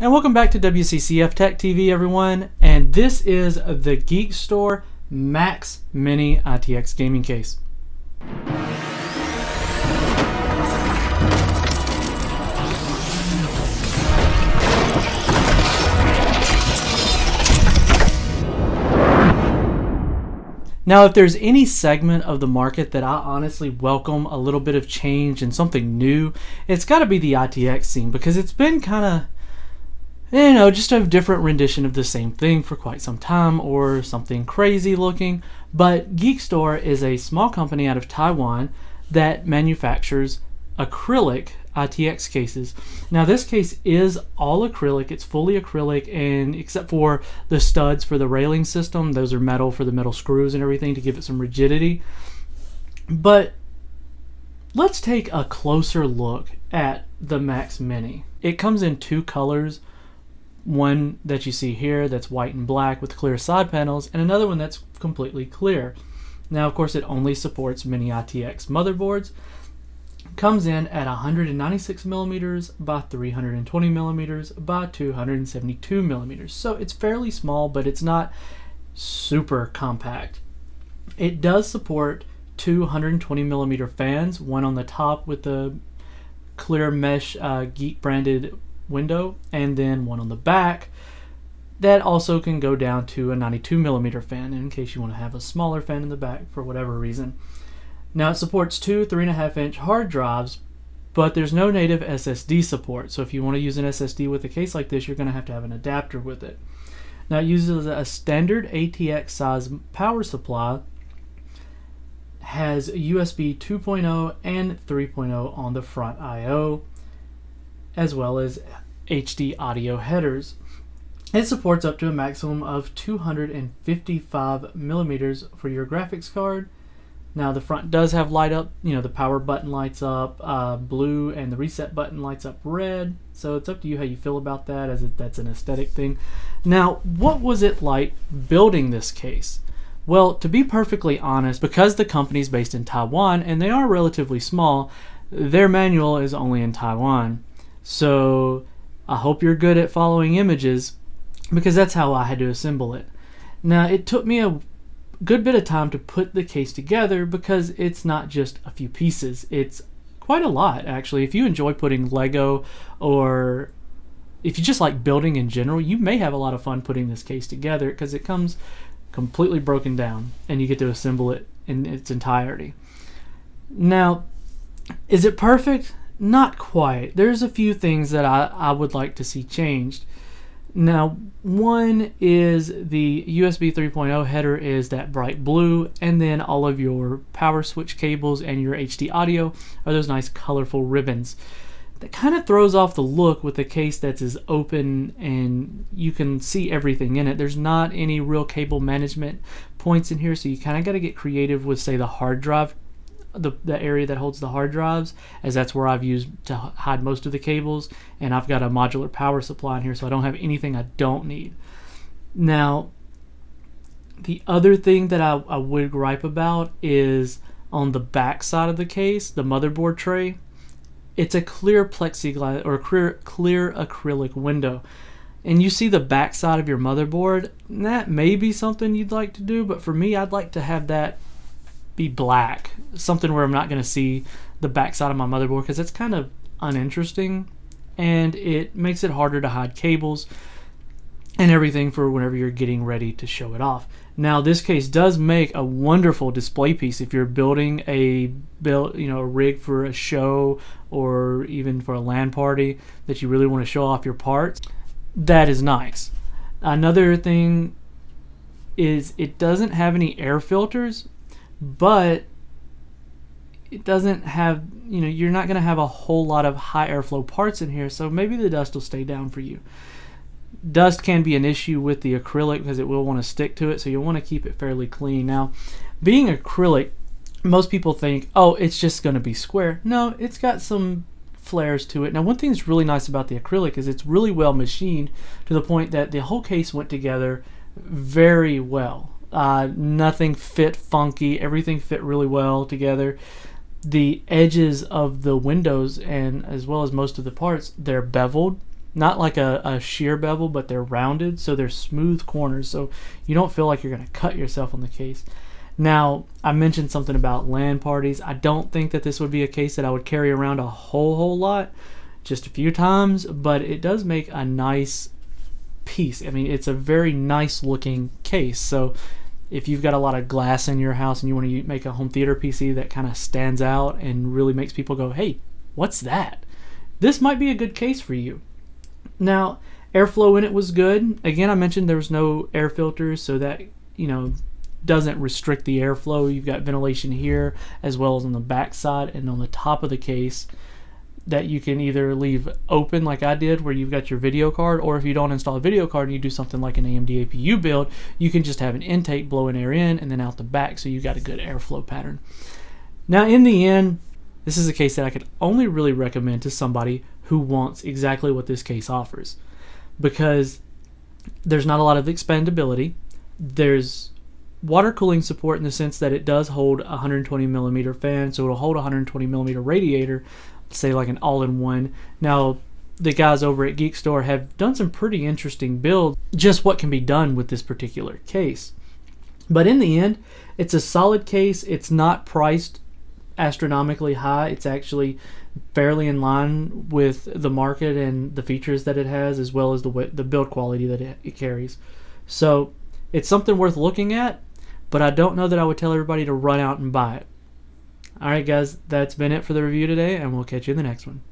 And welcome back to WCCF Tech TV, everyone. And this is the Geeekstore MAX Mini ITX gaming case. Now, if there's any segment of the market that I honestly welcome a little bit of change and something new, it's got to be the ITX scene, because it's been kind of, just a different rendition of the same thing for quite some time, or something crazy looking. But Geeekstore is a small company out of Taiwan that manufactures acrylic ITX cases. Now, this case is all acrylic. It's fully acrylic, and except for the studs for the railing system, those are metal for the metal screws and everything to give it some rigidity. But let's take a closer look at the MAX Mini. It comes in two colors. One that you see here that's white and black with clear side panels, and another one that's completely clear. Now, of course, it only supports Mini ITX motherboards. Comes in at 196 millimeters by 320 millimeters by 272 millimeters. So it's fairly small, but it's not super compact. It does support two 120 millimeter fans, one on the top with the clear mesh GEEEK branded window, and then one on the back that also can go down to a 92 millimeter fan in case you want to have a smaller fan in the back for whatever reason. Now, it supports two 3.5-inch hard drives, but there's no native SSD support. So if you want to use an SSD with a case like this, you're going to have an adapter with it. Now, it uses a standard ATX size power supply, has USB 2.0 and 3.0 on the front I/O, as well as HD audio headers. It supports up to a maximum of 255 millimeters for your graphics card. Now, the front does have light up, the power button lights up blue and the reset button lights up red. So it's up to you how you feel about that, as that's an aesthetic thing. Now, what was it like building this case? Well, to be perfectly honest, because the company's based in Taiwan and they are relatively small, their manual is only in Taiwan. So I hope you're good at following images, because that's how I had to assemble it. Now, it took me a good bit of time to put the case together, because it's not just a few pieces. It's quite a lot, actually. If you enjoy putting Lego, or if you just like building in general, you may have a lot of fun putting this case together, because it comes completely broken down and you get to assemble it in its entirety. Now, is it perfect? Not quite. There's a few things that I would like to see changed. Now, one is the USB 3.0 header is that bright blue, and then all of your power switch cables and your HD audio are those nice colorful ribbons. That kind of throws off the look with a case that's as open and you can see everything in it. There's not any real cable management points in here, so you kind of got to get creative with, say, the hard drive, the area that holds the hard drives, as that's where I've used to hide most of the cables, and I've got a modular power supply in here, so I don't have anything I don't need. Now, the other thing that I would gripe about is on the back side of the case, the motherboard tray. It's a clear plexiglass or clear acrylic window, and you see the back side of your motherboard. That may be something you'd like to do, but for me, I'd like to have that be black, something where I'm not going to see the back side of my motherboard, because it's kind of uninteresting and it makes it harder to hide cables and everything for whenever you're getting ready to show it off. Now, this case does make a wonderful display piece if you're building a rig for a show, or even for a LAN party that you really want to show off your parts. That is nice. Another thing is it doesn't have any air filters, but it doesn't have, you're not going to have a whole lot of high airflow parts in here, so maybe the dust will stay down for you. Dust can be an issue with the acrylic, because it will want to stick to it, so you'll want to keep it fairly clean. Now, being acrylic, most people think, oh, it's just going to be square. No, it's got some flares to it. Now, one thing that's really nice about the acrylic is it's really well machined, to the point that the whole case went together very well. Nothing fit funky. Everything fit really well together. The edges of the windows, and as well as most of the parts, they're beveled, not like a shear bevel, but they're rounded, so they're smooth corners, so you don't feel like you're going to cut yourself on the case. Now, I mentioned something about LAN parties. I don't think that this would be a case that I would carry around a whole lot, just a few times, but it does make a nice piece. I mean, it's a very nice looking case. So if you've got a lot of glass in your house and you want to make a home theater PC that kind of stands out and really makes people go, hey, what's that? This might be a good case for you. Now, airflow in it was good. Again, I mentioned there was no air filters, so that, doesn't restrict the airflow. You've got ventilation here as well as on the back side and on the top of the case that you can either leave open like I did where you've got your video card, or if you don't install a video card and you do something like an AMD APU build, you can just have an intake blowing air in and then out the back, so you've got a good airflow pattern. Now, in the end, this is a case that I could only really recommend to somebody who wants exactly what this case offers, because there's not a lot of expandability. There's water cooling support in the sense that it does hold a 120 millimeter fan, so it'll hold a 120 millimeter radiator, say like an all-in-one. Now, the guys over at Geeekstore have done some pretty interesting builds, just what can be done with this particular case. But in the end, it's a solid case. It's not priced astronomically high. It's actually fairly in line with the market and the features that it has, as well as the build quality that it carries. So it's something worth looking at, but I don't know that I would tell everybody to run out and buy it. Alright guys, that's been it for the review today, and we'll catch you in the next one.